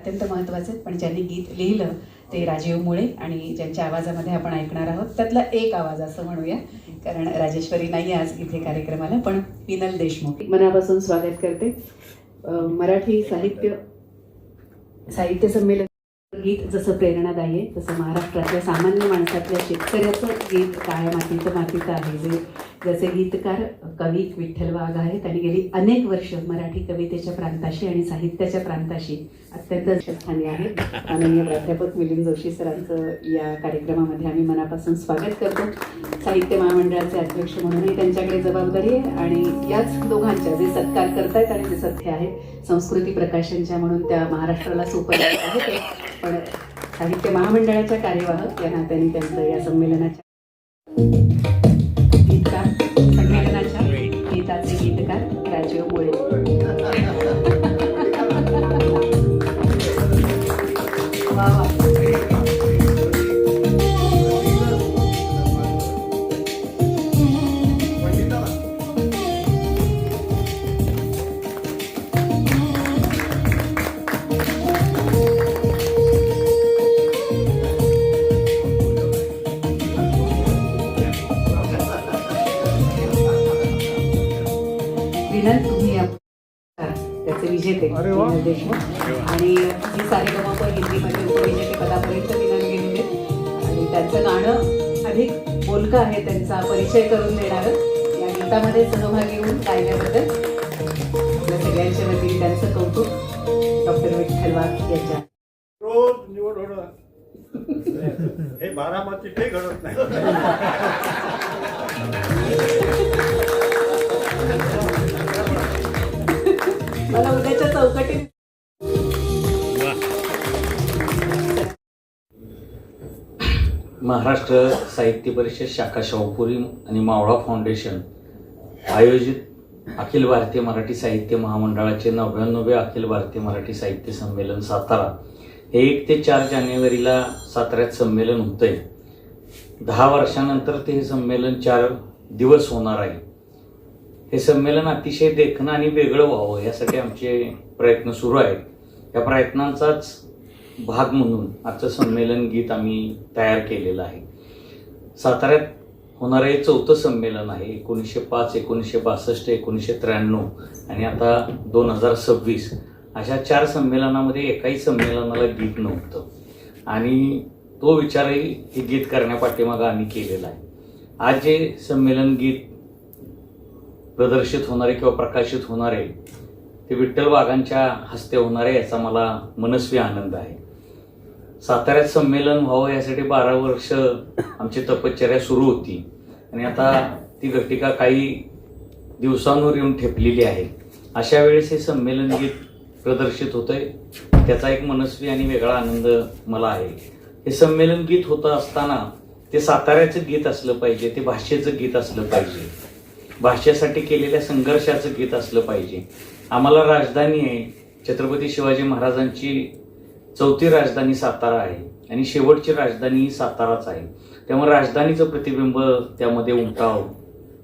अत्यंत महत्त्वाचे आहेत, पण ज्यांनी गीत लिहिलं ते राजीव मुळे आणि ज्यांच्या आवाजामध्ये आपण ऐकणार आहोत त्यातला एक आवाज असं म्हणूया, कारण राजेश्वरी नाही आज इथे कार्यक्रमाला, पण पिनल देशमुख मनापासून स्वागत करते. मराठी साहित्य संमेलन गीत जसं प्रेरणादायी आहे तसं महाराष्ट्रातल्या सामान्य माणसातल्या शेतकऱ्याचं गीत काळ्या मातीचं आहे. जसे गीतकार कवी विठ्ठल वाघ आहेत आणि गेली अनेक वर्ष मराठी कवितेच्या प्रांताशी आणि साहित्याच्या प्रांताशी अत्यंत स्थानी आहेत. माननीय प्राध्यापक मिलिंद जोशी सरांचं या कार्यक्रमामध्ये आम्ही मनापासून स्वागत करतो. साहित्य महामंडळाचे अध्यक्ष म्हणूनही त्यांच्याकडे जबाबदारी आहे आणि याच दोघांच्या जे सत्कार करतायत आणि जे सत्य आहे संस्कृती प्रकाशनच्या म्हणून त्या महाराष्ट्राला सुपरिचित आहेत, पण साहित्य महामंडळाच्या कार्यवाहक या नात्याने त्यांचं या संमेलनाच्या गीताचे गीतकार राजीव मुळे. तुम्ही त्याचे विजेते पिनल देशमुख आणि ही सारेगमप हिंदीमध्ये उपविजेते पदापर्यंत पिनल गेलेले आणि त्यांचं गाणं अधिक बोलकं आहे, त्यांचा परिचय करून देणारं या गीतामध्ये सहभागी होऊन गायल्याबद्दल आपल्या सगळ्यांच्या वतीने त्यांचं कौतुक डॉक्टर विठ्ठल वाघ यांच्या. रोज निवड होणं हे बारामती काही घडत नाही. मला उद्याच्या चौकटीत महाराष्ट्र साहित्य परिषद शाखा शाहूपुरी आणि मावळा फाउंडेशन आयोजित अखिल भारतीय मराठी साहित्य महामंडळाचे 99वे अखिल भारतीय मराठी साहित्य संमेलन सातारा हे 1 ते 4 जानेवारीला साताऱ्यात संमेलन होतंय. 10 वर्षानंतर ते हे संमेलन 4 दिवस होणार आहे. हे संमेलन अतिशय देखणं आणि वेगळं व्हावं यासाठी आमचे प्रयत्न सुरू आहेत. या प्रयत्नांचाच भाग म्हणून आजचं संमेलन गीत आम्ही तयार केलेलं आहे. साताऱ्यात होणारं हे 4थं संमेलन आहे. 1905, 1962, 1993 आणि आता 2026 अशा 4 संमेलनामध्ये एकाही संमेलनाला गीत नव्हतं आणि तो विचारही हे गीत करण्यापाठीमागं आम्ही केलेला आहे. आज जे संमेलन गीत प्रदर्शित होणारे किंवा प्रकाशित होणारे ते विठ्ठल वाघांच्या हस्ते होणारे याचा मला मनस्वी आनंद आहे. साताऱ्यात संमेलन व्हावं यासाठी 12 वर्ष आमची तपश्चर्या सुरू होती आणि आता ती घटिका काही दिवसांवर येऊन ठेपलेली आहे. अशा वेळेस हे संमेलन गीत प्रदर्शित होतंय त्याचा एक मनस्वी आणि वेगळा आनंद मला आहे. हे संमेलन गीत होतं असताना ते साताऱ्याचं गीत असलं पाहिजे, ते भाषेचं गीत असलं पाहिजे, भाषेसाठी केलेल्या संघर्षाचं गीत असलं पाहिजे. आम्हाला राजधानी आहे, छत्रपती शिवाजी महाराजांची 4थी राजधानी सातारा आहे आणि शेवटची राजधानी ही साताराच आहे. त्यामुळे राजधानीचं प्रतिबिंब त्यामध्ये उमटावं,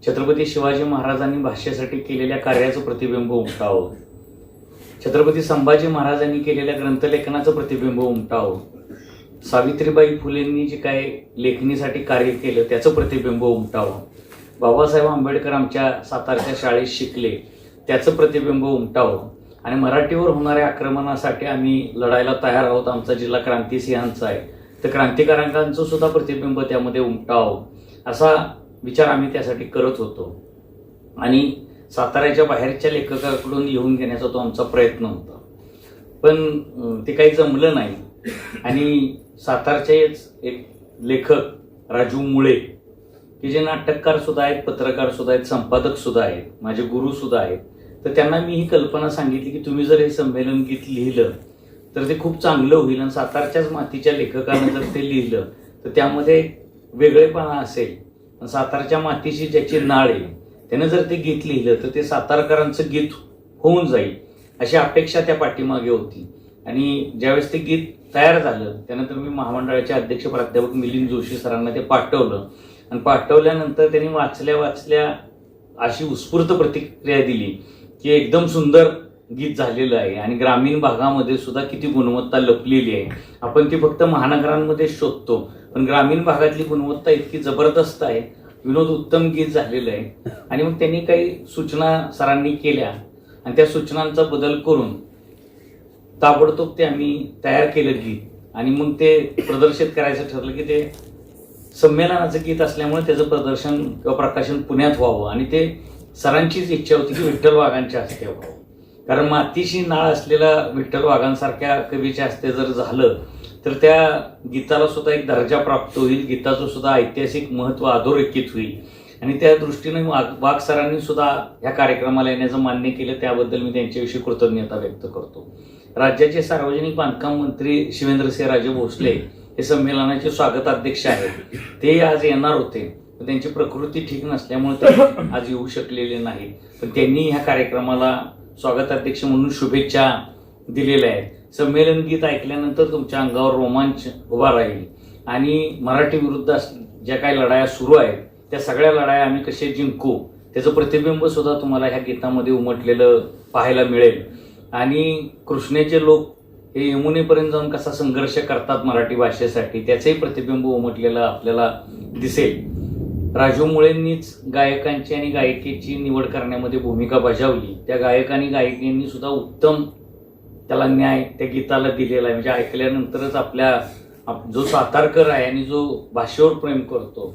छत्रपती शिवाजी महाराजांनी भाषेसाठी केलेल्या कार्याचं प्रतिबिंब उमटावं, छत्रपती संभाजी महाराजांनी केलेल्या ग्रंथलेखनाचं प्रतिबिंब उमटावं, सावित्रीबाई फुलेंनी जे काय लेखणीसाठी कार्य केलं त्याचं प्रतिबिंब उमटावं, बाबासाहेब आंबेडकर आमच्या सातारच्या शाळेत शिकले त्याचं प्रतिबिंब उमटावं आणि मराठीवर होणाऱ्या आक्रमणासाठी आम्ही लढायला तयार आहोत, आमचा जिल्हा क्रांतिसिंहांचा आहे, तर क्रांतिकारकांचं सुद्धा प्रतिबिंब त्यामध्ये उमटावं असा विचार आम्ही त्यासाठी करत होतो आणि साताऱ्याच्या बाहेरच्या लेखकाकडून लिहून घेण्याचा तो आमचा प्रयत्न होता. पण ते काही जमलं नाही आणि सातारचेच एक लेखक राजू मुळे की जे नाटककार सुद्धा आहेत, पत्रकार सुद्धा आहेत, संपादक सुद्धा आहेत, माझे गुरु सुद्धा आहेत, तर त्यांना मी ही कल्पना सांगितली की तुम्ही जर हे संमेलन गीत लिहिलं तर ते खूप चांगलं होईल आणि सातारच्याच मातीच्या लेखकानं जर ते लिहिलं तर त्यामध्ये वेगळेपणा असेल. सातारच्या मातीशी ज्याची नाळ आहे त्यानं जर ते गीत लिहिलं तर ते सातारकरांचं गीत होऊन जाईल अशी अपेक्षा त्या पाठीमागे होती. आणि ज्यावेळेस ते गीत तयार झालं त्यानंतर मी महामंडळाचे अध्यक्ष प्राध्यापक मिलिंद जोशी सरांना ते पाठवलं आणि पाठवल्यानंतर त्यांनी वाचल्या अशी उत्स्फूर्त प्रतिक्रिया दिली की एकदम सुंदर गीत झालेलं आहे आणि ग्रामीण भागामध्ये सुद्धा किती गुणवत्ता लपलेली आहे. आपण ती फक्त महानगरांमध्ये शोधतो, पण ग्रामीण भागातली गुणवत्ता इतकी जबरदस्त आहे. विनोद उत्तम गीत झालेलं आहे. आणि मग त्यांनी काही सूचना सरांनी केल्या आणि त्या सूचनांचा बदल करून ताबडतोब ते आम्ही तयार केलं गीत आणि मग ते प्रदर्शित करायचं ठरलं की ते संमेलनाचं गीत असल्यामुळे त्याचं प्रदर्शन किंवा प्रकाशन पुण्यात व्हावं आणि ते सरांचीच इच्छा होती की विठ्ठल वाघांच्या हस्ते व्हावं. कारण मातीशी नाळ असलेला विठ्ठल वाघांसारख्या कवीच्या हस्ते जर झालं तर त्या गीताला सुद्धा एक दर्जा प्राप्त होईल, गीताचं सुद्धा ऐतिहासिक महत्त्व अधोरेखित होईल आणि त्या दृष्टीने वाघ सरांनी सुद्धा ह्या कार्यक्रमाला येण्याचं मान्य केलं. त्याबद्दल मी त्यांच्याविषयी कृतज्ञता व्यक्त करतो. राज्याचे सार्वजनिक बांधकाम मंत्री शिवेंद्रसिंहराजे भोसले हे संमेलनाचे स्वागताध्यक्ष आहेत. ते आज येणार होते, पण त्यांची प्रकृती ठीक नसल्यामुळे ते आज येऊ शकलेले नाही. पण त्यांनी ह्या कार्यक्रमाला स्वागताध्यक्ष म्हणून शुभेच्छा दिलेल्या आहेत. संमेलन गीत ऐकल्यानंतर तुमच्या अंगावर रोमांच उभा राहील आणि मराठी विरुद्ध ज्या काही लढाया सुरू आहेत त्या सगळ्या लढाया आम्ही कसे जिंकू त्याचं प्रतिबिंब सुद्धा तुम्हाला ह्या गीतामध्ये उमटलेलं पाहायला मिळेल. आणि कृष्णेचे लोक हे यमुनेपर्यंत जाऊन कसा संघर्ष करतात मराठी भाषेसाठी त्याचंही प्रतिबिंब उमटलेलं आपल्याला दिसेल. राजू मुळेंनीच गायकांची आणि गायिकेची निवड करण्यामध्ये भूमिका बजावली. त्या गायक आणि गायिकांनी सुद्धा उत्तम त्याला न्याय त्या गीताला दिलेला आहे. म्हणजे ऐकल्यानंतरच आपल्या जो सातारकर आहे आणि जो भाषेवर प्रेम करतो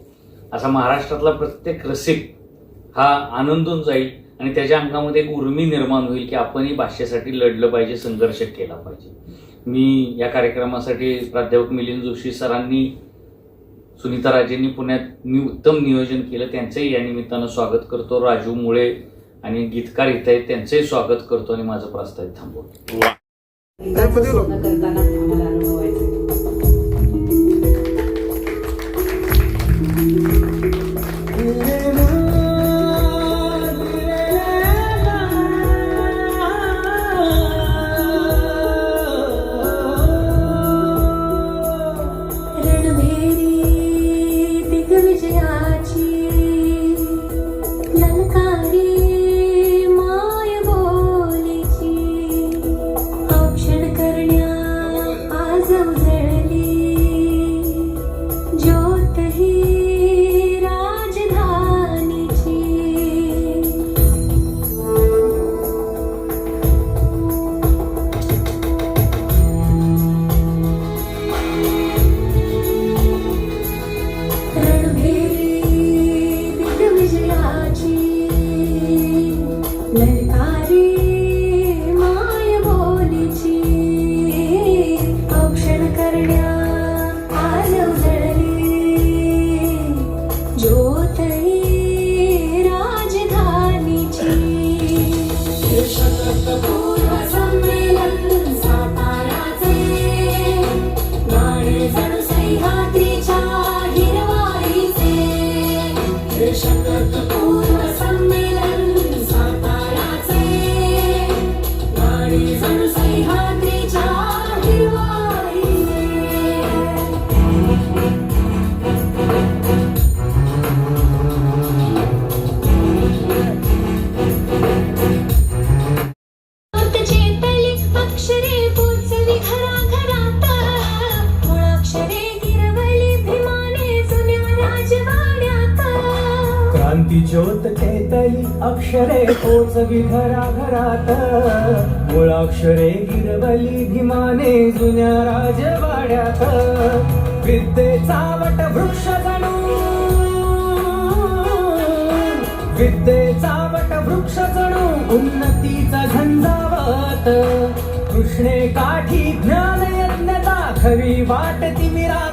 असा महाराष्ट्रातला प्रत्येक रसिक हा आनंदून जाईल आणि त्याच्या अंगामध्ये एक उर्मी निर्माण होईल की आपणही भाषेसाठी लढलं पाहिजे, संघर्ष केला पाहिजे. मी या कार्यक्रमासाठी प्राध्यापक मिलिंद जोशी सरांनी, सुनीता राजेंनी पुण्यात उत्तम नियोजन केलं, त्यांचंही या निमित्तानं स्वागत करतो. राजू मुळे आणि गीतकार इथं आहेत त्यांचंही स्वागत करतो आणि माझं प्रस्तावित थांबवतो. स्वप्न करताना आम्हाला अनुभवायचं. ज्योत चेतली अक्षरे पोचवी घराघरात, मुळाक्षरे गिरवली भीमाने जुन्या राजवाड्यात. विद्येचा वट वृक्ष जणू, विद्येचा वट वृक्ष जणू उन्नतीचा झंझावत. कृष्णे काठी ज्ञान यज्ञता खरी वाट ती विरात.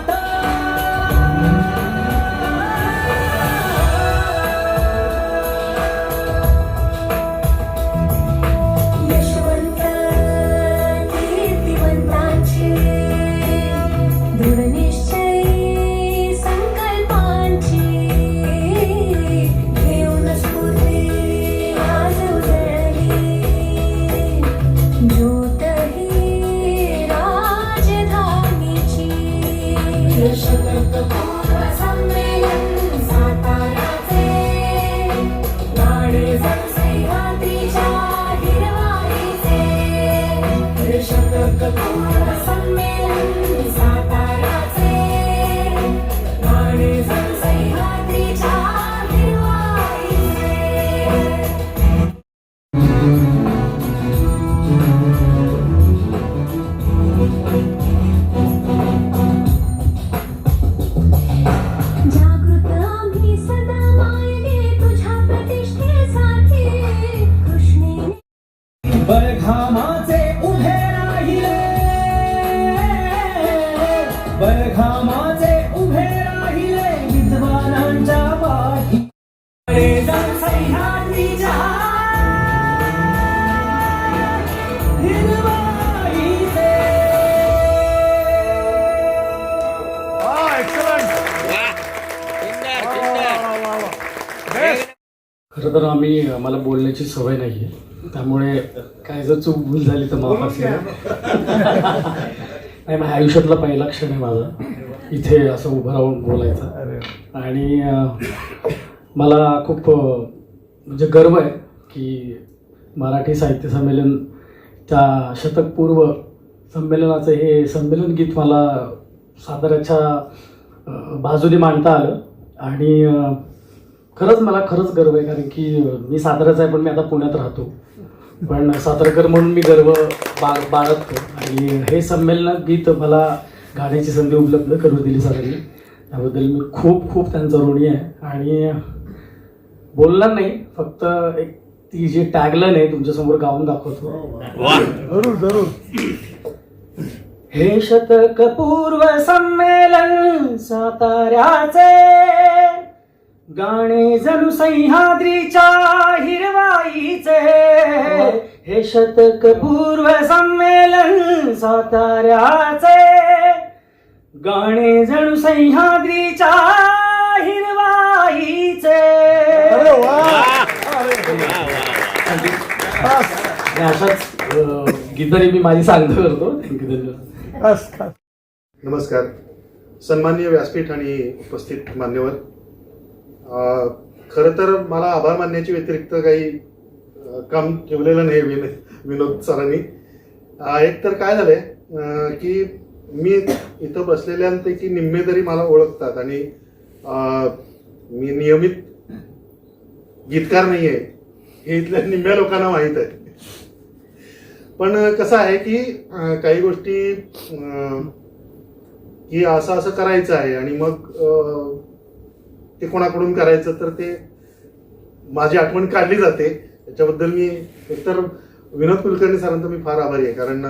घामाचे उभे राहिले विद्वानांच्या पाठी सह्याद्रीच्या हिरवाईचे. खरं तर मला बोलण्याची सवय नाही आहे, त्यामुळे काय जर चूक भूल झाली तर माफ असेल. नाही, माझ्या आयुष्यातला पहिला क्षण आहे माझा इथे असं उभं राहून बोलायचा. आणि मला खूप म्हणजे गर्व आहे की मराठी साहित्य संमेलन त्या शतकपूर्व संमेलनाचं हे संमेलन गीत मला साताऱ्याच्या बाजूने मांडता आलं. आणि खरंच मला गर्व आहे, कारण की मी साताऱ्याचा आहे पण मी आता पुण्यात राहतो, पण सातारकर म्हणून मी गर्व बाळगतो. आणि हे संमेलन गीत मला गाण्याची संधी उपलब्ध करून दिली सरांनी, त्याबद्दल मी खूप खूप त्यांचा ऋणी आहे. आणि बोलणार नाही, फक्त एक ती जी टॅगलाईन आहे तुमच्यासमोर गाऊन दाखवतो. जरूर. हे शतक पूर्व संमेलन साताऱ्याचे गाणे जणू सह्याद्रीच्या हिरवाईचे. हे शतक पूर्व संमेलन साताऱ्याचे गाणे जणू सह्याद्रीच्या हिरवाईचे. अशाच गीताने मी माझी सांगता करतो. थँक्यू, धन्यवाद. नमस्कार. सन्माननीय व्यासपीठ आणि उपस्थित मान्यवर, खरं तर मला आभार मानण्याच्या व्यतिरिक्त काही काम ठेवलेलं नाही विनोद सरांनी. एक तर काय झालंय की मी इथं बसलेल्यांपैकी निम्मे तरी मला ओळखतात आणि मी नियमित गीतकार नाही आहे हे इथल्या निम्म्या लोकांना माहीत आहे. पण कसं आहे की काही गोष्टी की असं करायचं आहे आणि मग ते कोणाकडून करायचं तर ते माझी आठवण काढली जाते. त्याच्याबद्दल मी एकतर विनोद कुलकर्णी सरांचा मी फार आभारी आहे, कारण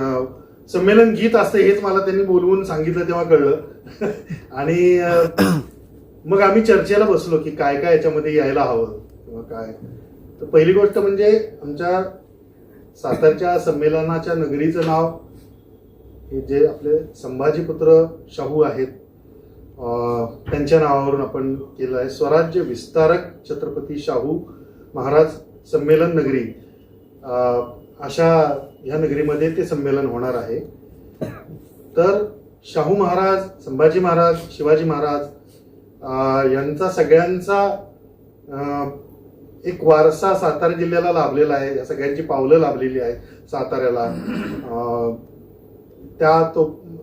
संमेलन गीत असतं हेच मला त्यांनी बोलवून सांगितलं तेव्हा कळलं. आणि मग आम्ही चर्चेला बसलो की काय काय याच्यामध्ये यायला हवं किंवा काय. तर पहिली गोष्ट म्हणजे आमच्या सातारच्या संमेलनाच्या नगरीचं नाव हे जे आपले संभाजीपुत्र शाहू आहेत त्यांच्या नावावरून आपण केलं आहे. स्वराज्य विस्तारक छत्रपती शाहू महाराज संमेलन नगरी, अशा ह्या नगरीमध्ये ते संमेलन होणार आहे. तर शाहू महाराज, संभाजी महाराज, शिवाजी महाराज यांचा सगळ्यांचा एक वारसा सातारा जिल्ह्याला लाभलेला आहे. या सगळ्यांची पावलं लाभलेली आहेत साताऱ्याला.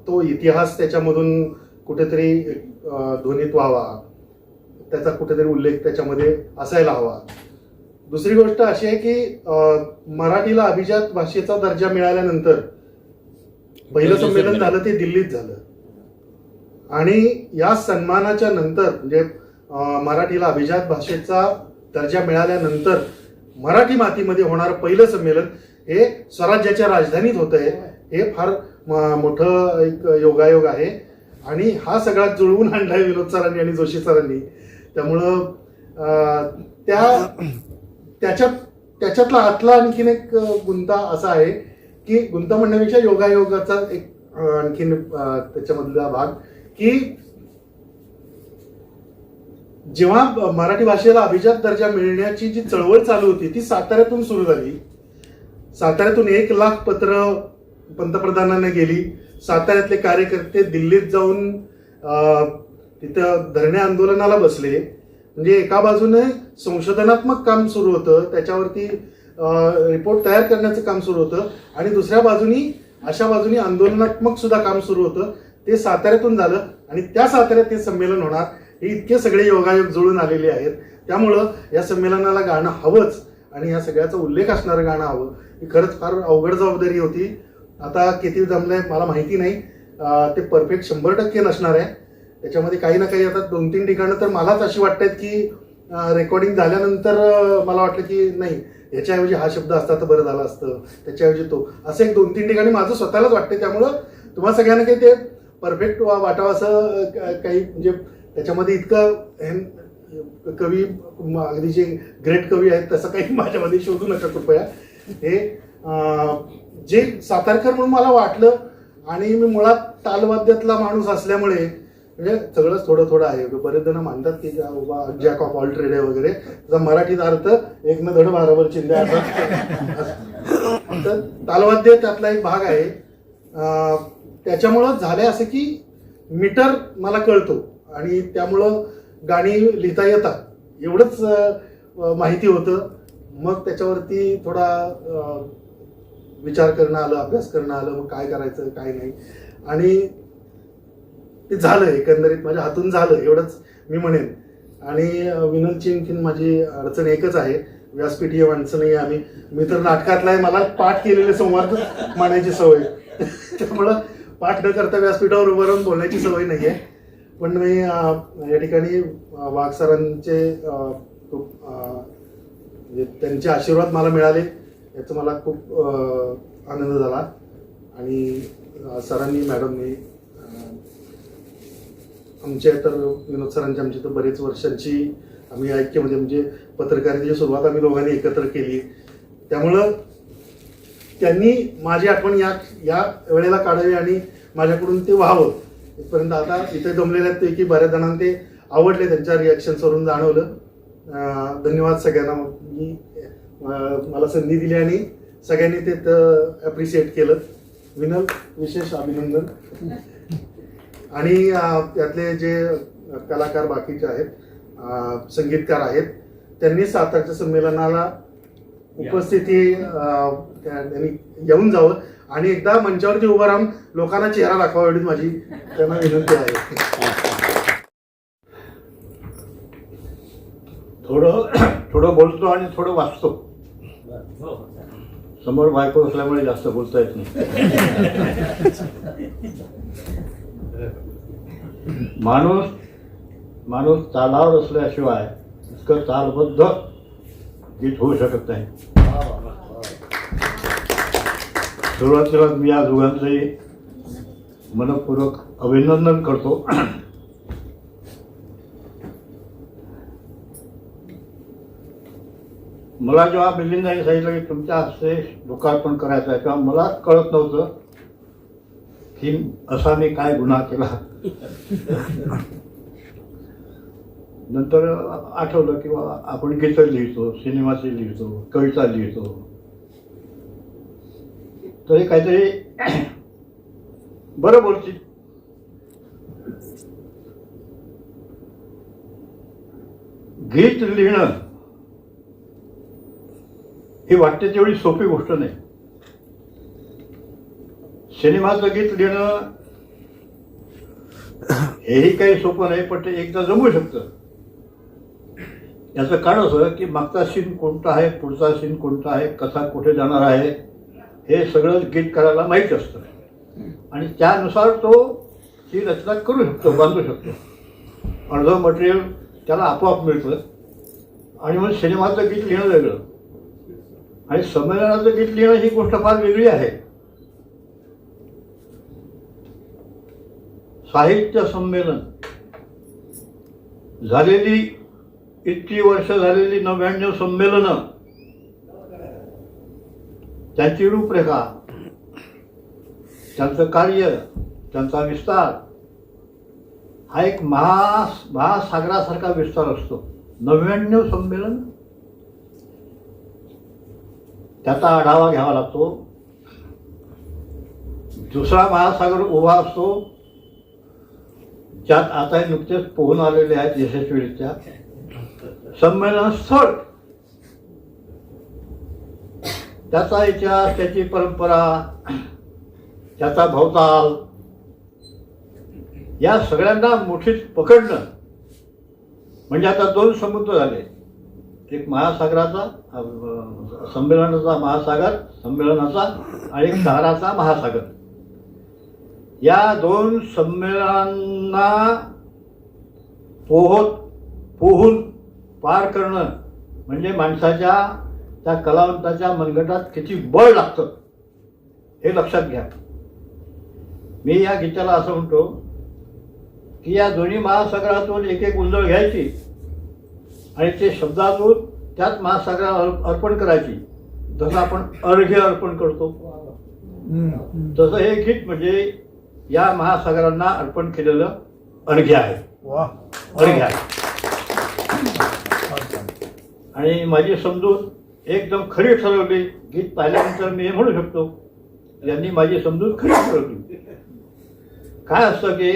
तो इतिहास त्याच्यामधून कुठेतरी ध्वनीत व्हावा, त्याचा कुठेतरी उल्लेख त्याच्यामध्ये असायला हवा. दुसरी गोष्ट अशी आहे की मराठीला अभिजात भाषेचा दर्जा मिळाल्यानंतर पहिलं संमेलन झालं ते दिल्लीत झालं आणि या सन्मानाच्या नंतर म्हणजे मराठीला अभिजात भाषेचा दर्जा मिळाल्यानंतर मराठी मातीमध्ये होणारं पहिलं संमेलन हे स्वराज्याच्या राजधानीत होत आहे. हे फार मोठं एक योगायोग आहे आणि हा सगळा जुळवून आणलाय विनोद सरांनी आणि जोशी सरांनी. त्यामुळं त्याच्यातला आतला आणखीन एक गुंता असा आहे की गुंता म्हणण्यापेक्षा योगायोगाचा एक आणखीन त्याच्यामधला भाग की जेव्हा मराठी भाषेला अभिजात दर्जा मिळण्याची जी चळवळ चालू होती ती साताऱ्यातून सुरू झाली. साताऱ्यातून 1,00,000 पत्र पंतप्रधानांना गेली. साताऱ्यातले कार्यकर्ते दिल्लीत जाऊन तिथं धरणे आंदोलनाला बसले. म्हणजे एका बाजूने संशोधनात्मक काम सुरू होतं, त्याच्यावरती रिपोर्ट तयार करण्याचं काम सुरू होतं आणि दुसऱ्या बाजूनी अशा बाजूनी आंदोलनात्मक सुद्धा काम सुरू होतं. ते साताऱ्यातून झालं आणि त्या साताऱ्यात हे संमेलन होणार. हे इतके सगळे योगायोग जुळून आलेले आहेत. त्यामुळं या संमेलनाला गाणं हवंच आणि या सगळ्याचा उल्लेख असणारं गाणं हवं. ही खरंच फार अवघड जबाबदारी होती. आता किती जमलंय मला माहिती नाही, ते परफेक्ट 100% नसणार आहे. त्याच्यामध्ये काही ना काही आता 2-3 ठिकाणं तर मलाच अशी वाटतात की रेकॉर्डिंग झाल्यानंतर मला वाटलं की नाही याच्याऐवजी हा शब्द असता तर बरं झालं असतं, त्याच्याऐवजी तो, असं एक 2-3 ठिकाणी माझं स्वतःलाच वाटतं. त्यामुळं तुम्हाला सगळ्यांना काही ते परफेक्ट वाटावं असं काही म्हणजे त्याच्यामध्ये इतकं कवी अगदी जे ग्रेट कवी आहेत तसं काही माझ्यामध्ये शोधू नका कृपया. हे जे सातारकर म्हणून मला वाटलं आणि मी मुळात तालवाद्यातला माणूस असल्यामुळे म्हणजे सगळंच थोडं थोडं आहे. बरेच जण मानतात की जॅक ऑफ ऑल ट्रेड आहे वगैरे, त्याचा मराठीत अर्थ एक न धड भाराभर चिंध्या तर तालवाद्य त्यातला एक भाग आहे. त्याच्यामुळं झालंय असं की मीटर मला कळतो आणि त्यामुळं गाणी लिहिता येतात एवढंच माहिती होतं. मग त्याच्यावरती थोडा विचार करणं आलं, अभ्यास करणं आलं, मग काय करायचं काय नाही आणि ते झालं, एकंदरीत माझ्या हातून झालं एवढंच मी म्हणेन. आणि विनोदची आणखीन माझी अडचण एकच आहे, व्यासपीठीय माणसं नाही आम्ही. मी तर नाटकातला आहे, मला पाठ केलेले संवाद मांडायची सवय त्यामुळं पाठ न करता व्यासपीठावर उभं राहून बोलण्याची सवय नाही आहे. पण मी या ठिकाणी वाघ सरांचे त्यांचे आशीर्वाद मला मिळाले याचा मला खूप आनंद झाला. आणि सरांनी मॅडमनी आमच्या तर विनोद सरांची आमची तर बरेच वर्षांची आम्ही ऐक्यमध्ये म्हणजे पत्रकारितेची सुरुवात आम्ही दोघांनी एकत्र केली. त्यामुळं त्यांनी माझी आठवण या वेळेला काढावी आणि माझ्याकडून ते व्हावं इथपर्यंत. आता इथे जमलेल्या पैकी बऱ्याच जणांना ते आवडले, त्यांच्या रिॲक्शन्सवरून जाणवलं. धन्यवाद सगळ्यांना. मला संधी दिली आणि सगळ्यांनी ते ॲप्रिशिएट केलं. विनोद विशेष अभिनंदन. आणि त्यातले जे कलाकार बाकीचे आहेत, संगीतकार आहेत, त्यांनी सातारच्या संमेलनाला उपस्थिती त्यांनी येऊन जावं आणि एकदा मंचावरती उभं राहून लोकांना चेहरा दाखवावा एवढीच माझी त्यांना विनंती आहे. थोडं बोलतो आणि थोडं वाचतो. समोर बायको असल्यामुळे जास्त बोलता येत नाही. माणूस तालावर असल्याशिवाय इतकं तालबद्ध गीत होऊ शकत नाही. सुरुवातीला मी या दोघांचंही मनपूर्वक अभिनंदन करतो. मला जेव्हा मिलिंदांनी सांगितलं की तुमच्या हस्ते लोकार्पण करायचं आहे तेव्हा मला कळत नव्हतं की असा मी काय गुन्हा केला. नंतर आठवलं की आपण गीतं लिहितो, सिनेमाचे लिहितो, कविता लिहितो, तरी काहीतरी बरं बोलतील. गीत लिहिणं ही वाटते तेवढी सोपी गोष्ट नाही. सिनेमाचं गीत लिहिणं हेही काही सोपं नाही, पण ते एकदा जमू शकतं. याचं कारण असं की मागचा सीन कोणता आहे, पुढचा सीन कोणता आहे, कथा कुठे जाणार आहे, हे सगळं गीतकाराला माहीत असतं आणि त्यानुसार तो ती रचना करू शकतो, बांधू शकतो. अर्धं मटेरियल त्याला आपोआप मिळतं. आणि मग सिनेमाचं गीत लिहिणं वेगळं आणि संमेलनाचं गीत लिहिणं ही गोष्ट फार वेगळी आहे. साहित्य संमेलन झालेली इतकी वर्ष झालेली 99 संमेलनं, त्यांची रूपरेखा, त्यांचं कार्य, त्यांचा विस्तार हा एक महासागरासारखा विस्तार असतो. 99 संमेलन, त्याचा आढावा घ्यावा लागतो. दुसरा महासागर उभा असतो, ज्यात आता नुकतेच पोहून आलेले आहेत यशस्वीरित्या. संमेलन स्थळ, त्याचा इतिहास, त्याची परंपरा, त्याचा भवताल, या सगळ्यांना मुठीत पकडणं म्हणजे आता 2 समुद्र झाले. एक महासागराचा, संमेलनाचा महासागर, संमेलनाचा, आणि एक शहराचा महासागर. या 2 संमेलनांना पोहून पार करणं म्हणजे माणसाच्या, त्या कलावंताच्या मनगटात किती बळ लागतं हे लक्षात घ्या. मी या गीताला असं म्हणतो की या दोन्ही महासागरातून एक एक उंजळ घ्यायची आणि ते शब्दातून त्याच महासागराला अर्पण करायची. जसं आपण अर्घ्य अर्पण करतो तसं हे गीत म्हणजे या महासागरांना अर्पण केलेलं अर्घ्य आहे. अर्घ्य आहे. आणि माझी समजूत एकदम खरी ठरवली. गीत पाहिल्यानंतर मी हे म्हणू शकतो यांनी माझी समजूत खरी ठरवली. काय असतं की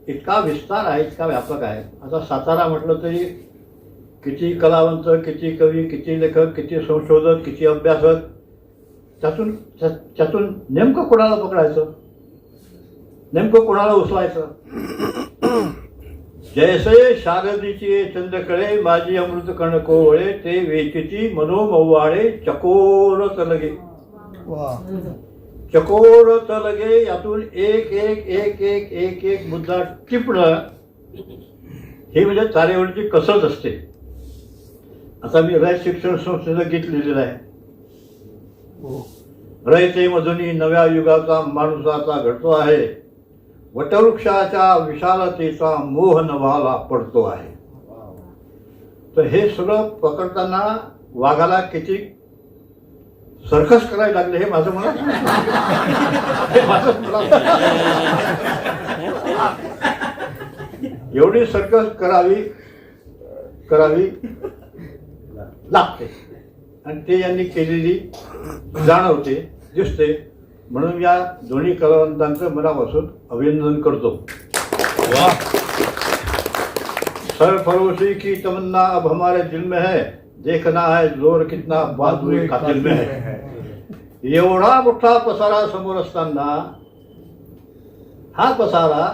इतका विस्तार आहे, इतका व्यापक आहे. आता सातारा म्हटलं तरी किती कलावंत, किती कवी, किती लेखक, किती संशोधक, किती अभ्यासक, त्यातून नेमकं कोणाला पकडायचं, नेमकं कोणाला उचलायचं. जैसे शारदीची चंद्रकळे माझी अमृत कण कोवळे ते वेचिती मनोमव्वाळे चकोर तलगे. चकोर तलगे यातून एक एक एक एक एक एक मुद्दा टिपणं हे म्हणजे तारेवरची कसरत असते. आता मी रयत शिक्षण संस्थेचं गीत लिहिलेलं आहे. रयते मधुनी नव्या युगाचा माणुसाचा घडतो आहे. वटवृक्षाच्या विशालतेचा मोह नभाला पडतो आहे. तर हे सगळं पकडताना वाघाला किती सर्कस करायला लागले हे माझं मला एवढी सर्कस करावी लागते आणि ते यांनी केलेली जाणवते, दिसते. म्हणून या दोन्ही कलावंतांचं मनापासून अभिनंदन करतो. सरफरोशी की तमन्ना अब हमारे दिल में है, देखना है जोर कितना बहादुरी कातिल में है. एवढा मोठा पसारा समोर असताना हा पसारा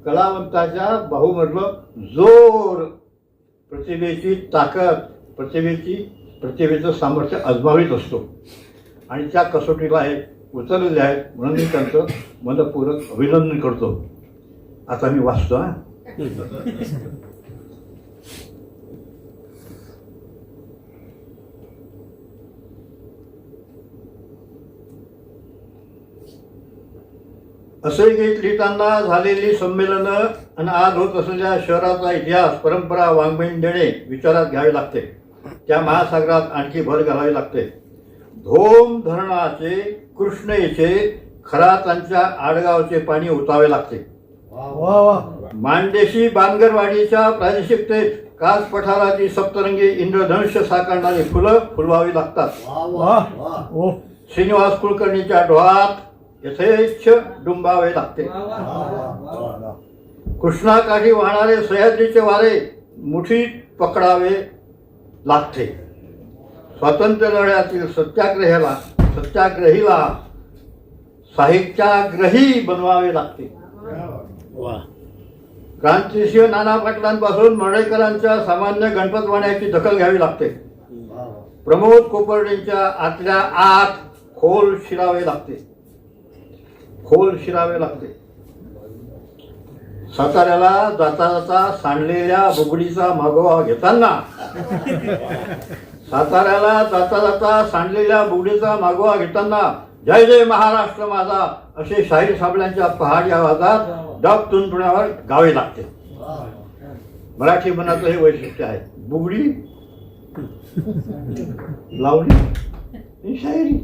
कलावंताच्या बाहूमधलं जोर, प्रतिभेची ताकद, प्रतिभेचं सामर्थ्य अजमावित असतो आणि त्या कसोटीला हे उचललेले आहेत. म्हणून मी त्यांचं मनपूर्वक अभिनंदन करतो. आता मी वाचतो. असे गीत लिहिताना झालेली संमेलनं आणि आज होत असलेल्या शहराचा इतिहास, परंपरा, वाङ्मयीन देणे विचारात घ्यावे लागते. त्या महासागरात आणखी भर घालावी लागते. धोम धरणाचे, कृष्णेचे, खरातांच्या आडगावचे पाणी ओतावे लागते. मांडेशी बांगरवाडीच्या प्रादेशिकतेत कास पठाराची सप्तरंगी इंद्रधनुष्य साकारणारी फुलं फुलवावी लागतात. श्रीनिवास कुलकर्णीच्या डोहात यथेच्छ डुंबावे लागते. कृष्णाकाठी वाहणारे सह्याद्रीचे वारे मुठीत पकडावे लागते. स्वातंत्र्य लढ्यातील सत्याग्रहीला साहित्याग्रही बनवावे लागते. क्रांतिसिंह नाना पाटलांपासून मर्ढेकरांच्या सामान्य गणपत वाण्याची दखल घ्यावी लागते. प्रमोद कोपर्डेंच्या आतल्या आत खोल शिरावे लागते. साताऱ्याला जाता जाता सांडलेल्या बुगडीचा मागोवा घेताना जय जय महाराष्ट्र माझा असे शाहीर साबळ्यांच्या पहाडी आवाजात डब तुणतुण्यावर गावे लागते. मराठी मनाचं हे वैशिष्ट्य आहे. बुगडी, लावणी, ही शायरी.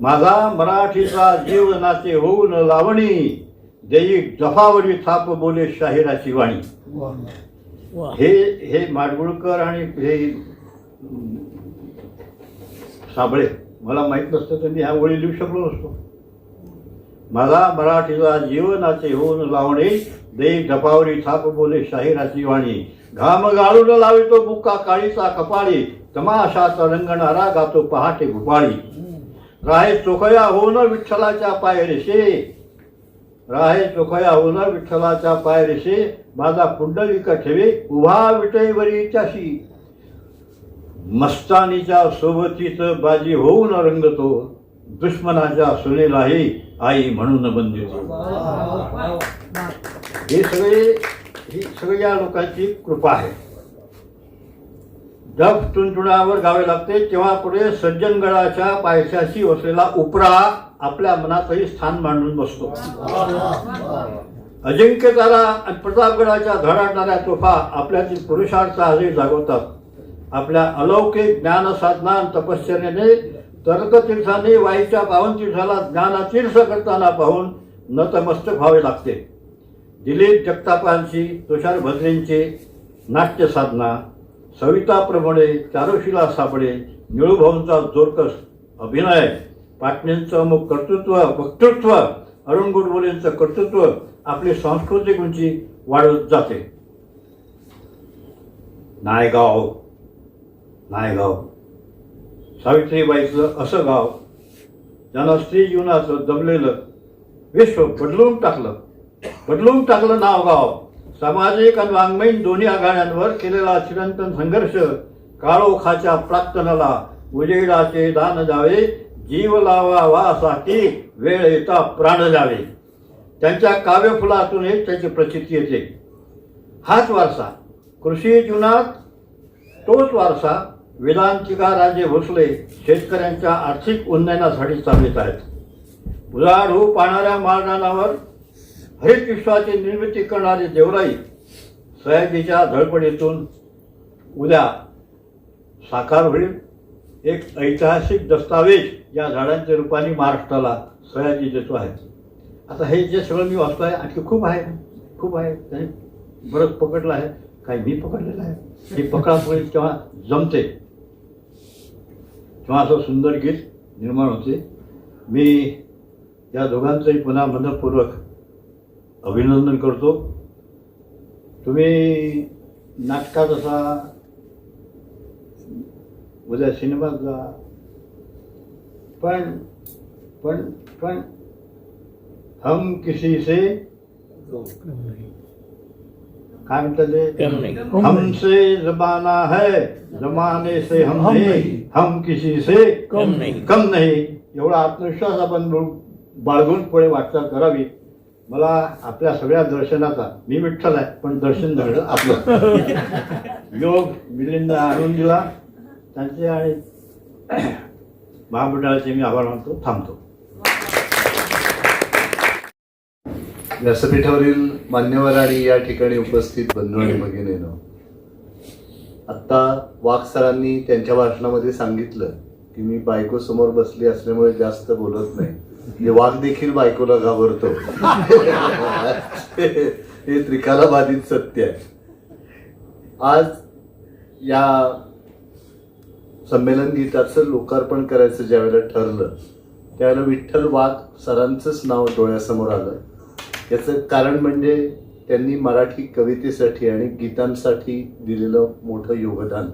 माझा मराठीचा जीवनाचे होऊन लावणी, देई जफावरी थाप बोले शाहिराची वाणी. हे माडगुळकर आणि हे साबळे मला माहीत नसतं तर मी ह्या ओळी लिहू शकलो नसतो. माझा मराठीचा जीवनाचे होऊन लावणी, देई जफावरी थाप बोले शाहिराची वाणी. घाम गाळून लावितो बुक्का काळीचा कपाळी, तमाशाचा रंगणारा गातो पहाटे भुपाळी. राहे चोखया होऊन विठ्ठलाच्या पायरेशे, माझा पुंडलिक ठेवे उभा विटेवरी त्याशी. मस्तानीच्या सोबतीत बाजी होऊन रंगतो, दुश्मनाच्या सुनेलाही आई म्हणून बंदितो. ही सगळी या लोकांची कृपा आहे. डब तुणतुण्यावर गावे लागते तेव्हा पुढे सज्जनगडाच्या पायथ्याशी वसलेला उपरा आपल्या मनातही स्थान मांडून बसतो. अजिंक्य तारा आणि प्रतापगडाच्या धडाडणाऱ्या तोफा आपल्यातील पुरुषार्थ आजही जागवतात. आपल्या अलौकिक ज्ञान साधना आणि तपश्चर्याने तर्कतीर्थाने वाईच्या पावनतीर्थाला ज्ञानातीर्थ करताना पाहून नतमस्तक व्हावे लागते. दिलीप जगतापांची, तुषार भद्रेंची नाट्य साधना, सविता प्रभणे, चारुशिला साबळे, निळूभाऊंचा जोरकस अभिनय, पाटणेंचं अमुक कर्तृत्व वक्तृत्व, अरुण गोडबोलेंचं कर्तृत्व आपली सांस्कृतिक उंची वाढवत जाते. नायगाव सावित्रीबाईचं असं गाव ज्यानं स्त्री जीवनाचं दबलेलं विश्व बदलून टाकलं नाव गाव. सामाजिक आणि वाङ्मयीन दोन्ही आघाड्यांवर केलेला चिरंतन संघर्ष काळोखाच्या प्राक्तनाला उजेडाचे दान जावे, जीव लावा वासाठी वेळ येता प्राण जावे. त्यांच्या काव्यफुलातून एक त्याची प्रचिती येते. हाच वारसा कृषी जीवनात, तोच वारसा वेदांतिका राजे भोसले शेतकऱ्यांच्या आर्थिक उन्नयनासाठी चालवित आहेत. उजाड होऊ पाहणाऱ्या माळरानावर हरित विश्वाची निर्मिती करणारी देवराई सयाजीच्या धडपडीतून उद्या साकार होईल. एक ऐतिहासिक दस्तावेज या झाडांच्या रूपाने महाराष्ट्राला सयाजी देतो आहे. आता हे जे सगळं मी वाचतो आहे, आणखी खूप आहे त्याने बरंच पकडलं आहे, काही मी पकडलेलं आहे. ही पकडापकडी जेव्हा जमते तेव्हा असं सुंदर गीत निर्माण होते. मी या दोघांचंही पुन्हा मनपूर्वक अभिनंदन करतो. तुम्ही नाटकात असा, उद्या सिनेमात जा, पण पण पण हम किसी से काय म्हणतात ते, हमसे जमाना है जमाने से हम नहीं, हम किसी से कम नहीं. एवढा आत्मविश्वास आपण बाळगून पुढे वाटचाल करावी. मला आपल्या सगळ्या दर्शनाचा, मी विठ्ठल आहे पण दर्शन झालं आपलं योग मिलिंद आणून दिला. त्यांचे आणि महामंडळाचे मी आभार मानतो. थांबतो. व्यासपीठावरील मान्यवर आणि या ठिकाणी उपस्थित बंधू आणि भगिनींनो, आत्ता वाघ सरांनी त्यांच्या भाषणामध्ये सांगितलं की मी बायको समोर बसली असल्यामुळे जास्त बोलत नाही. म्हणजे वाघ देखील बायकोला घाबरतो हे त्रिकालाबाधित सत्य आहे. आज या संमेलन गीताचं लोकार्पण करायचं ज्यावेळेला ठरलं त्यावेळेला विठ्ठल वाघ सरांचंच नाव डोळ्यासमोर आलं. याचं कारण म्हणजे त्यांनी मराठी कवितेसाठी आणि गीतांसाठी दिलेलं मोठं योगदान.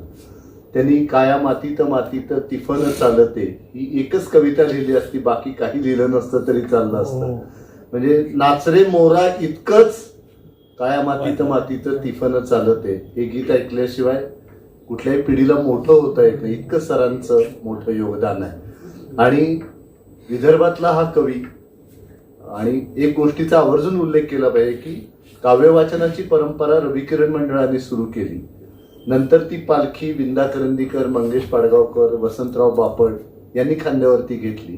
त्यांनी काया मातीत मातीत तिफन चालते ही एकच कविता लिहिली असती, बाकी काही लिहिलं नसतं तरी चाललं असतं. म्हणजे नाचरे मोरा इतकंच काया मातीत मातीत तिफन चालते हे गीत ऐकल्याशिवाय कुठल्याही पिढीला मोठं होता येत नाही, इतकं सरांचं मोठं योगदान आहे. आणि विदर्भातला हा कवी, आणि एक गोष्टीचा आवर्जून उल्लेख केला पाहिजे की काव्य वाचनाची परंपरा रविकिरण मंडळाने सुरू केली. नंतर ती पालखी विंदा करंदीकर, मंगेश पाडगावकर, वसंतराव बापट यांनी खांद्यावरती घेतली.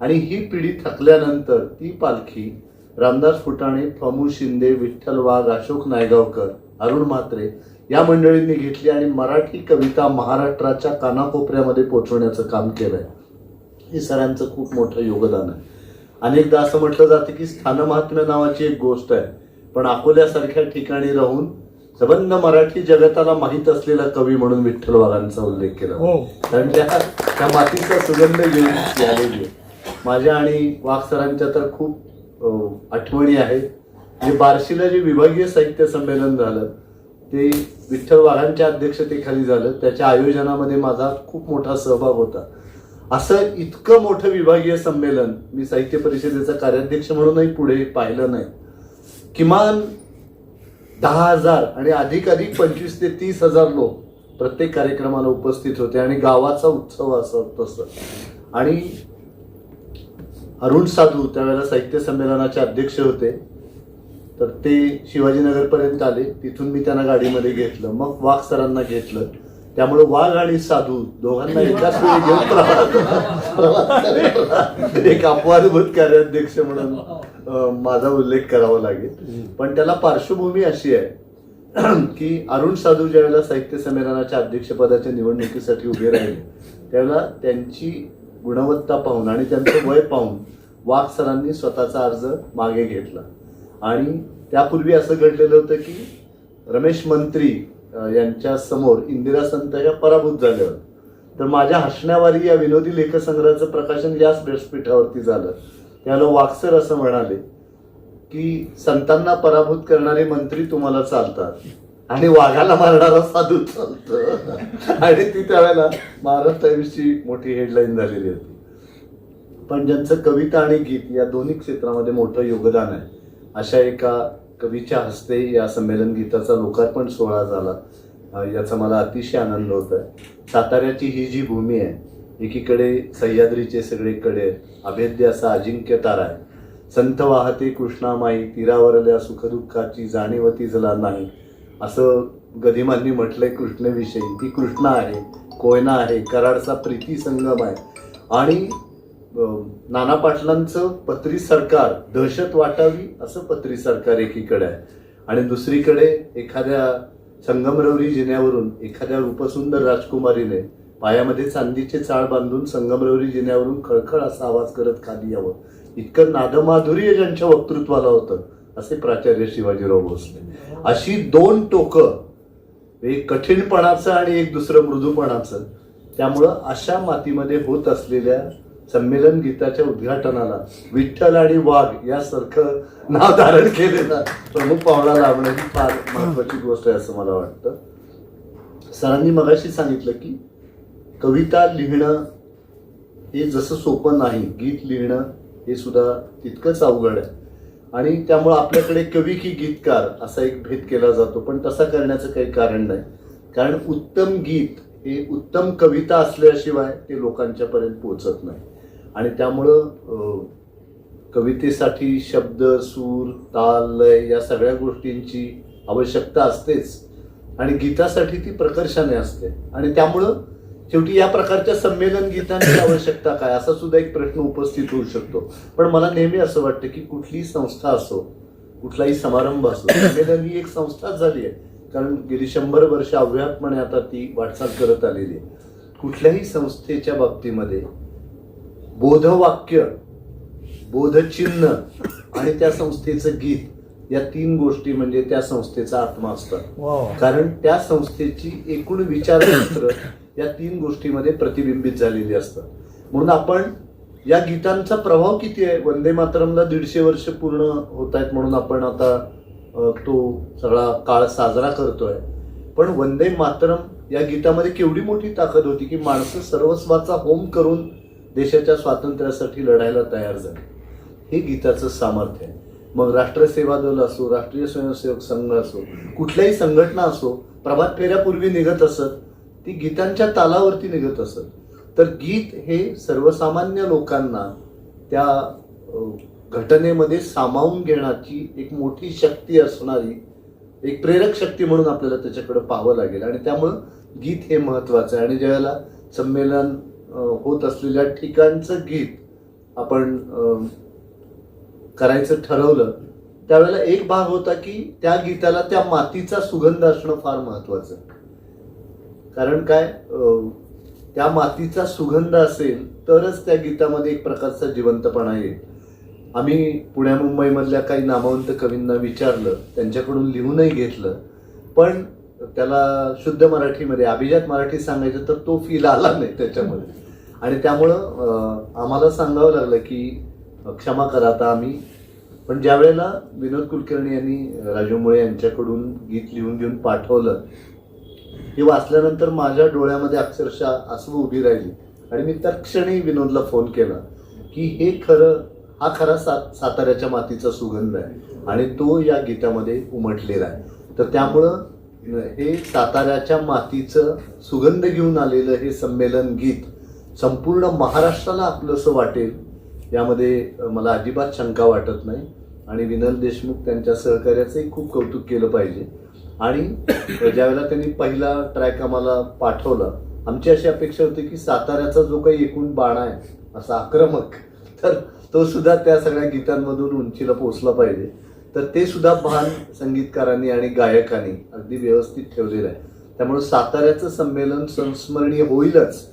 आणि ही पिढी थकल्यानंतर ती पालखी रामदास फुटाणे, फमू शिंदे, विठ्ठल वाघ, अशोक नायगावकर, अरुण म्हात्रे या मंडळींनी घेतली आणि मराठी कविता महाराष्ट्राच्या कानाकोपऱ्यामध्ये पोहोचवण्याचं काम केलंय. हे सरांचं खूप मोठं योगदान आहे. अनेकदा असं म्हटलं जातं की स्थानमहात्म्य नावाची एक गोष्ट आहे, पण अकोल्यासारख्या ठिकाणी राहून संबंध मराठी जगताला माहीत असलेला कवी म्हणून विठ्ठल वाघांचा उल्लेख केला. कारण त्या मातीचा सुगंध घेऊन आलेली. माझ्या आणि वाघ सरांच्या तर खूप आठवणी आहेत. जे बार्शीला जे विभागीय साहित्य संमेलन झालं ते विठ्ठल वाघांच्या अध्यक्षतेखाली झालं. त्याच्या आयोजनामध्ये माझा खूप मोठा सहभाग होता. असं इतकं मोठं विभागीय संमेलन मी साहित्य परिषदेचा कार्याध्यक्ष म्हणूनही पुढे पाहिलं नाही. किमान 10,000 आणि अधिक 25,000 ते 30,000 लोक प्रत्येक कार्यक्रमाला उपस्थित होते आणि गावाचा उत्सव असं तसं. आणि अरुण साधू त्यावेळेला साहित्य संमेलनाचे अध्यक्ष होते, तर ते शिवाजीनगरपर्यंत आले. तिथून मी त्यांना गाडीमध्ये घेतलं, मग वाघ सरांना घेतलं. त्यामुळे वाघ आणि साधू दोघांना एकाच वेळी घेऊन प्रवास करायला एक अपवादभूत कार्याध्यक्ष म्हणून माझा उल्लेख करावा लागेल. पण त्याला पार्श्वभूमी अशी आहे की अरुण साधू ज्यावेळेला साहित्य संमेलनाच्या अध्यक्षपदाच्या निवडणुकीसाठी उभे राहिले त्यावेळेला त्यांची गुणवत्ता पाहून आणि त्यांचं वय पाहून वाघ सरांनी स्वतःचा अर्ज मागे घेतला. आणि त्यापूर्वी असं घडलेलं होतं की रमेश मंत्री यांच्या समोर इंदिरा संत या पराभूत झाल्या होत्या. तर माझ्या हसण्यावारी या विनोदी लेखसंग्रहाचं प्रकाशन याच व्यासपीठावरती झालं. त्यावेळेला वाघसर असं म्हणाले की संतांना पराभूत करणारे मंत्री तुम्हाला चालतात आणि वाघाला मारणारा साधू चालतो. आणि ती त्यावेळेला महाराष्ट्र टाइम्सची मोठी हेडलाईन झालेली होती. पण ज्यांचं कविता आणि गीत या दोन्ही क्षेत्रामध्ये मोठं योगदान आहे अशा एका कवीच्या हस्ते या संमेलन गीताचा लोकार्पण सोहळा झाला. याचा मला अतिशय आनंद होत आहे. साताऱ्याची ही जी भूमी आहे, एकीकडे सह्याद्रीचे सगळे कडे, अभेद्य असा अजिंक्य तारा आहे. संत वाहते कृष्णामाई, तीरावरल्या सुखदुःखाची जाणीव तिजला नाही, असं गदिमांनी म्हटलंय कृष्णेविषयी. ती कृष्णा आहे, कोयना आहे, कराडचा प्रीती संगम आहे. आणि नाना पाटलांचं पत्री सरकार, दहशत वाटावी असं पत्री सरकार एकीकडे आहे. आणि दुसरीकडे एखाद्या संगमरवरी जिन्यावरून एखाद्या रूपसुंदर राजकुमारीने पायामध्ये चांदीचे चाळ बांधून संगमरवरी जिन्यावरून खळखळ असा आवाज करत खाली यावं, इतकं नादमाधुर्य ज्यांच्या वक्तृत्वाला होतं असे प्राचार्य शिवाजीराव भोसले. अशी दोन टोकं, एक कठीणपणाचं आणि एक दुसरं मृदूपणाचं. त्यामुळं अशा मातीमध्ये होत असलेल्या संमेलन गीताच्या उद्घाटनाला विठ्ठल आणि वाघ यासारखं नाव धारण केलेला प्रमुख पाहुणा लाभणं ही फार महत्वाची गोष्ट आहे असं मला वाटतं. सरांनी मगाशी सांगितलं की कविता लिहिणं हे जसं सोपं नाही, गीत लिहिणं हे सुद्धा तितकंच अवघड आहे. आणि त्यामुळं आपल्याकडे कवी की गीतकार असा एक भेद केला जातो, पण तसा करण्याचं काही कारण नाही. कारण उत्तम गीत हे उत्तम कविता असल्याशिवाय ते लोकांच्यापर्यंत पोहोचत नाही. आणि त्यामुळं कवितेसाठी शब्द, सूर, ताल, लय या सगळ्या गोष्टींची आवश्यकता असतेच आणि गीतासाठी ती प्रकर्षाने असते. आणि त्यामुळं शेवटी या प्रकारच्या संमेलन गीतांची आवश्यकता काय असा सुद्धा एक प्रश्न उपस्थित होऊ शकतो. पण मला नेहमी असं वाटतं की कुठलीही संस्था असो, कुठलाही समारंभ असो, संमेलन ही एक संस्थाच झाली आहे. कारण गेली 100 वर्ष अव्याहतपणे आता ती वाटचाल करत आलेली आहे. कुठल्याही संस्थेच्या बाबतीमध्ये बोधवाक्य, बोधचिन्ह आणि त्या संस्थेचं गीत या 3 गोष्टी म्हणजे त्या संस्थेचा आत्मा असतात. कारण त्या संस्थेची एकूण विचारशास्त्र या 3 गोष्टीमध्ये प्रतिबिंबित झालेली असतात. म्हणून आपण या गीतांचा प्रभाव किती आहे, वंदे मातरमला 150 वर्ष पूर्ण होत आहेत म्हणून आपण आता तो सगळा काळ साजरा करतोय. पण वंदे मातरम या गीतामध्ये केवढी मोठी ताकद होती की माणसं सर्वस्वाचा होम करून देशाच्या स्वातंत्र्यासाठी लढायला तयार झाली. हे गीताचं सामर्थ्य आहे. मग राष्ट्रसेवा दल असो, राष्ट्रीय स्वयंसेवक संघ असो, कुठल्याही संघटना असो, प्रभात फेऱ्यापूर्वी निघत असत, ती गीतांच्या तालावरती निघत असत. तर गीत हे सर्वसामान्य लोकांना त्या घटनेमध्ये सामावून घेण्याची एक मोठी शक्ती असणारी एक प्रेरक शक्ती म्हणून आपल्याला त्याच्याकडे पाहावं लागेल. आणि त्यामुळं गीत हे महत्वाचं आहे. आणि ज्यावेळेला संमेलन होत असलेल्या ठिकाणचं गीत आपण करायचं ठरवलं त्यावेळेला एक भाग होता की त्या गीताला त्या मातीचा सुगंध असणं फार महत्वाचं. कारण काय, त्या मातीचा सुगंध असेल तरच त्या गीतामध्ये एक प्रकारचा जिवंतपणा येईल. आम्ही पुण्या मुंबईमधल्या काही नामवंत कवींना विचारलं, त्यांच्याकडून लिहूनही घेतलं, पण त्याला शुद्ध मराठीमध्ये अभिजात मराठी सांगायचं तर तो फील आला नाही त्याच्यामध्ये. आणि त्यामुळं आम्हाला सांगावं लागलं की क्षमा करा आता आम्ही. पण ज्या वेळेला विनोद कुलकर्णी यांनी राजू मुळे यांच्याकडून गीत लिहून घेऊन पाठवलं, हे वाचल्यानंतर माझ्या डोळ्यामध्ये अक्षरशः आसू उभी राहिली. आणि मी तत्क्षणी विनोदला फोन केला की हे खरं, हा खरा साताऱ्याच्या मातीचा सुगंध आहे आणि तो या गीतामध्ये उमटलेला आहे. तर त्यामुळं हे साताऱ्याच्या मातीचं सुगंध घेऊन आलेलं हे संमेलन गीत संपूर्ण महाराष्ट्राला आपलंसं वाटेल यामध्ये मला अजिबात शंका वाटत नाही. आणि विनल देशमुख त्यांच्या सहकार्याचंही खूप कौतुक केलं पाहिजे आणि ज्यावेळेला त्यांनी पहिला ट्रॅक आम्हाला पाठवला, आमची अशी अपेक्षा होती की साताऱ्याचा जो काही एकूण बाणा आहे असा आक्रमक, तर तो सुद्धा त्या सगळ्या गीतांमधून उंचीला पोहोचला पाहिजे. तर ते सुद्धा भान संगीतकारांनी आणि गायकांनी अगदी व्यवस्थित ठेवलेलं आहे. त्यामुळे साताऱ्याचं संमेलन संस्मरणीय होईलच,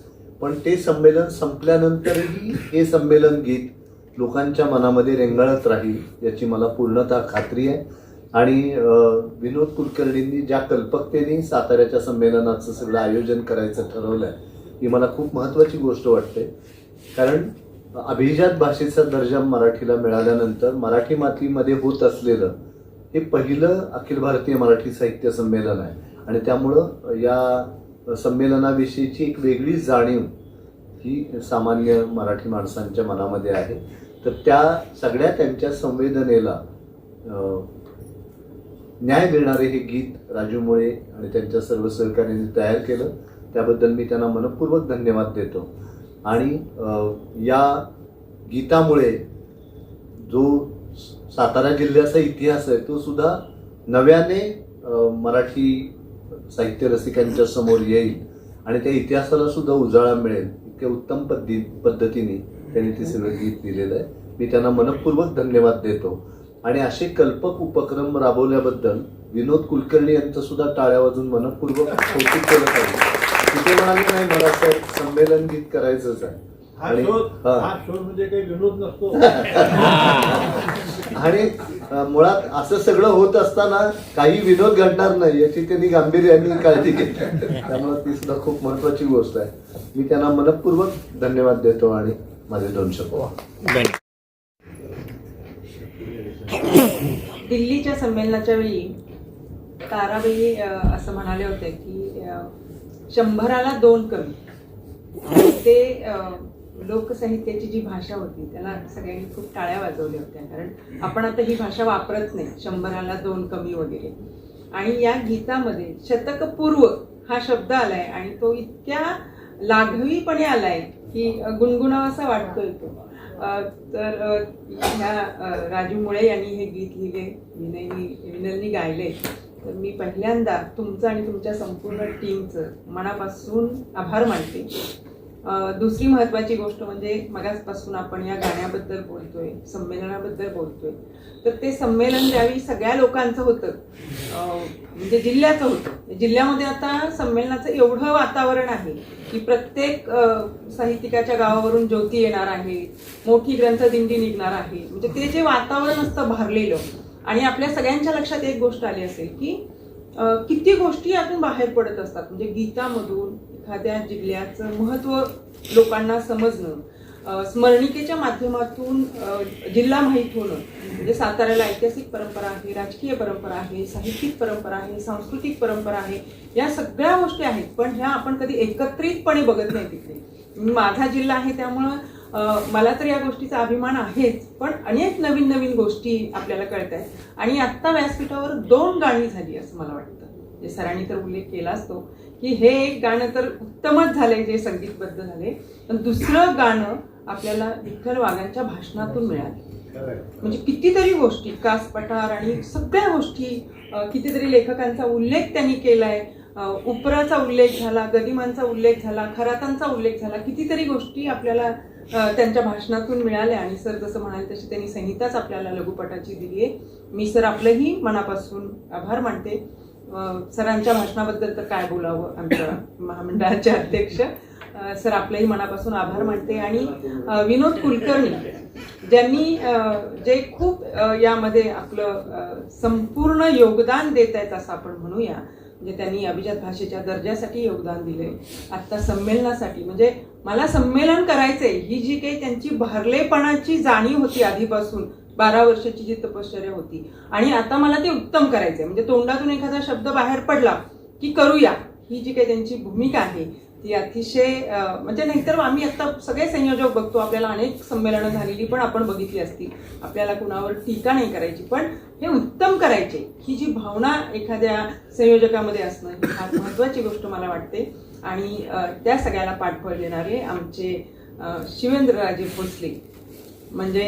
पण ते संमेलन संपल्यानंतरही हे संमेलन गीत लोकांच्या मनामध्ये रेंगाळत राहील याची मला पूर्णतः खात्री आहे. आणि विनोद कुलकर्णींनी ज्या कल्पकतेने साताऱ्याच्या संमेलनाचं सगळं आयोजन करायचं ठरवलं आहे, ही मला खूप महत्त्वाची गोष्ट वाटते. कारण अभिजात भाषेचा दर्जा मराठीला मिळाल्यानंतर मराठी मातीमध्ये होत असलेलं हे पहिलं अखिल भारतीय मराठी साहित्य संमेलन आहे. आणि त्यामुळं या संमेलनाविषयीची एक वेगळी जाणीव ही सामान्य मराठी माणसांच्या मनामध्ये आहे. तर त्या सगळ्या त्यांच्या संवेदनेला न्याय देणारे हे गीत राजू मुळे आणि त्यांच्या सर्व सहकार्यांनी तयार केलं, त्याबद्दल मी त्यांना मनपूर्वक धन्यवाद देतो. आणि या गीतामुळे जो सातारा जिल्ह्याचा इतिहास आहे तो सुद्धा नव्याने मराठी साहित्य रसिकांच्या समोर येईल आणि त्या इतिहासाला सुद्धा उजाळा मिळेल. इतक्या उत्तम पद्धतीने त्यांनी ते सगळं गीत दिलेलं आहे. मी त्यांना मनपूर्वक धन्यवाद देतो. आणि असे कल्पक उपक्रम राबवल्याबद्दल विनोद कुलकर्णी यांचं सुद्धा टाळ्या वाजून मनपूर्वक कौतुक केलं पाहिजे. तिथे म्हणाले नाही मला सर संमेलन गीत करायचंच आहे. आणि म्हणजे काही विनोद नसतो. आणि मुळात असं सगळं होत असताना काही विनोद घडणार नाही याची त्यांनी गांभीर्याने काळजी घेतली. त्यामुळे ती सुद्धा खूप महत्वाची गोष्ट आहे. मी त्यांना मनपूर्वक धन्यवाद देतो आणि माझे 2 शब्द. दिल्लीच्या संमेलनाच्या वेळी ताराबाई असं म्हणाले होते की 100ला 2 कमी. ते लोकसाहित्याची जी भाषा होती त्याला सगळ्यांनी खूप टाळ्या वाजवल्या होत्या, कारण आपण आता ही भाषा वापरत नाही 100ला 2 कमी वगैरे. आणि या गीतामध्ये शतकपूर्व हा शब्द आलाय आणि तो इतक्या लाघवीपणे आलाय की गुणगुणावासा वाटतोय तो. तर ह्या राजू मुळे यांनी हे गीत लिहिले, विनलनी गायले. तर मी पहिल्यांदा तुमचं आणि तुमच्या संपूर्ण टीमचं मनापासून आभार मानते. दुसरी महत्त्वाची गोष्ट म्हणजे मगाचपासून आपण या गाण्याबद्दल बोलतोय, संमेलनाबद्दल बोलतोय, तर ते संमेलन ज्यावेळी सगळ्या लोकांचं होतं, म्हणजे जिल्ह्याचं होतं. जिल्ह्यामध्ये आता संमेलनाचं एवढं वातावरण आहे की प्रत्येक साहित्यिकाच्या गावावरून ज्योती येणार आहे, मोठी ग्रंथदिंडी निघणार आहे. म्हणजे ते जे वातावरण असतं भरलेलं, आणि आपल्या सगळ्यांच्या लक्षात एक गोष्ट आली असेल की किती गोष्टी यातून बाहेर पडत असतात. म्हणजे गीतामधून एखाद्या जिल्ह्याचं महत्त्व लोकांना समजणं, स्मरणिकेच्या माध्यमातून जिल्हा माहीत होणं. म्हणजे साताऱ्याला ऐतिहासिक परंपरा आहे, राजकीय परंपरा आहे, साहित्यिक परंपरा आहे, सांस्कृतिक परंपरा आहे, या सगळ्या गोष्टी आहेत. पण ह्या आपण कधी एकत्रितपणे बघत नाही तिकडे. माझा जिल्हा आहे त्यामुळं मला तर या गोष्टीचा अभिमान आहेच, पण अनेक नवीन नवीन गोष्टी आपल्याला कळत आहेत. आणि आत्ता व्यासपीठावर 2 गाणी झाली असं मला वाटतं. जे सरांनी तर उल्लेख केलाच तो की हे एक गाणं तर उत्तमच झालंय जे संगीतबद्ध झाले, पण दुसरं गाणं आपल्याला विठ्ठल वाघांच्या भाषणातून मिळालं. म्हणजे कितीतरी गोष्टी, कास पठार आणि सगळ्या गोष्टी, कितीतरी लेखकांचा उल्लेख त्यांनी केलाय. उपराचा उल्लेख झाला, गदिमांचा उल्लेख झाला, खरातांचा उल्लेख झाला. कितीतरी गोष्टी आपल्याला त्यांच्या भाषणातून मिळाल्या. आणि सर जसं म्हणाले तशी त्यांनी संहिताच आपल्याला लघुपटाची दिली आहे. मी सर आपलंही मनापासून आभार मानते. सरांच्या भाषणाबद्दल तर काय बोलावं, आमच्या महामंडळाचे अध्यक्ष सर आपलंही मनापासून आभार मानते. आणि विनोद कुलकर्णी ज्यांनी जे खूप यामध्ये आपलं संपूर्ण योगदान देत आहेत असं आपण म्हणूया. म्हणजे त्यांनी अभिजात भाषेच्या दर्जासाठी योगदान दिले, आत्ता संमेलनासाठी. म्हणजे मला संमेलन करायचंय ही जी काही त्यांची भारलेपणाची जाणीव होती आधीपासून, 12 वर्षाची जी तपश्चर्या होती, आणि आता मला ते उत्तम करायचंय. म्हणजे तोंडातून एखादा शब्द बाहेर पडला की करूया, ही जी काही त्यांची भूमिका आहे ती अतिशय म्हणजे नाहीतर आम्ही आता सगळे संयोजक बघतो, आपल्याला अनेक संमेलनं झालेली पण आपण बघितली असतील. आपल्याला कुणावर टीका नाही करायची, पण हे उत्तम करायचे ही जी भावना एखाद्या संयोजकामध्ये असणं ही फार महत्त्वाची गोष्ट मला वाटते. आणि त्या सगळ्याला पाठबळ देणारे आमचे शिवेंद्रराजे भोसले म्हणजे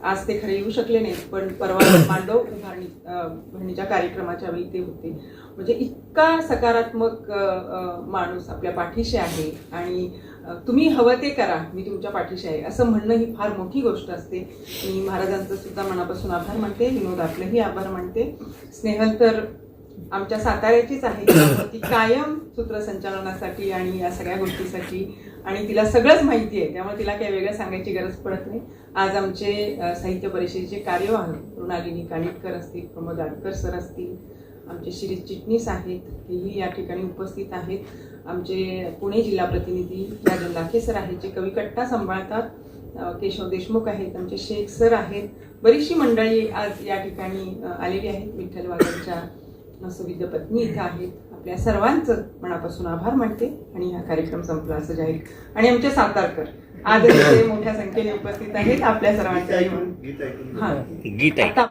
आज ते खरे येऊ शकले नाहीत, पण परवा मांडव उभारणीच्या कार्यक्रमाच्या वेळी ते होते. म्हणजे इतका सकारात्मक माणूस आपल्या पाठीशी आहे आणि तुम्ही हवं ते करा, मी तुमच्या पाठीशी आहे असं म्हणणं ही फार मोठी गोष्ट असते. मी महाराजांचं सुद्धा मनापासून आभार मानते, विनोद आपलेही आभार मानते. स्नेहल तर आमच्या साताऱ्याचीच आहे, ती कायम सूत्रसंचालनासाठी आणि या सगळ्या गोष्टीसाठी, आणि तिला सगळंच माहिती आहे, त्यामुळे तिला काही वेगळं सांगायची गरज पडत नाही. आज आमचे साहित्य परिषदेचे कार्यवाह मृणालिनी कानिटकर असतील, प्रमोद आडकर सर असतील, आमचे शिरीष चिटणीस आहेत, तेही या ठिकाणी उपस्थित आहेत. आमचे पुणे जिल्हा प्रतिनिधी राजन लाखे सर आहेत, जे कविकट्टा सांभाळतात, केशव देशमुख आहेत, आमचे शेख सर आहेत. बरीचशी मंडळी आज या ठिकाणी आलेली आहेत. विठ्ठल वाघांच्या सुविध पत्नी इथं आहेत. आपल्या सर्वांचं मनापासून आभार मानते आणि हा कार्यक्रम संपला असं जाहीर. आणि आमचे सातारकर आज मोठ्या संख्येने उपस्थित आहेत. आपल्या सर्वांच्या गीत ऐकून हा गीत आहे. आता